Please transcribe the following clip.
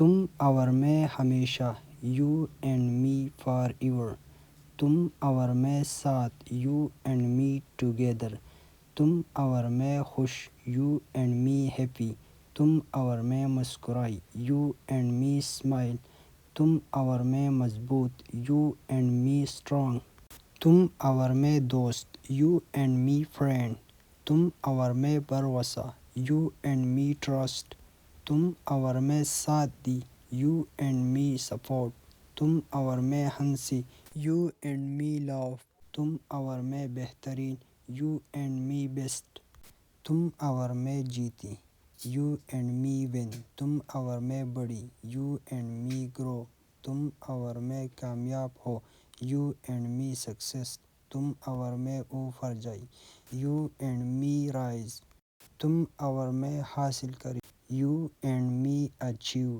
تم اور میں ہمیشہ، you and me for ever. تم اور میں ساتھ، یو اینڈ می ٹوگیدر. تم اور میں خوش، یو اینڈ می ہیپی. تم اور میں مسکرائی، یو اینڈ می اسمائل. تم اور میں مضبوط، یو اینڈ می اسٹرانگ. تم اور میں دوست، یو اینڈ می فرینڈ. تم اور میں بھروسہ، یو اینڈ می ٹرسٹ. تم اور میں ساتھی، یو اینڈ می سپورٹ. تم اور میں ہنسی، یو اینڈ می لاف. تم اور میں بہترین، یو اینڈ می بیسٹ. تم اور میں جیتی، یو اینڈ می ون. تم اور میں بڑی، یو اینڈ می گرو. تم اور میں کامیاب ہو، یو اینڈ می سکسیس. تم اور میں اوپر جائی، یو اینڈ می رائز. تم اور میں حاصل کری، یو اینڈ می اچیو.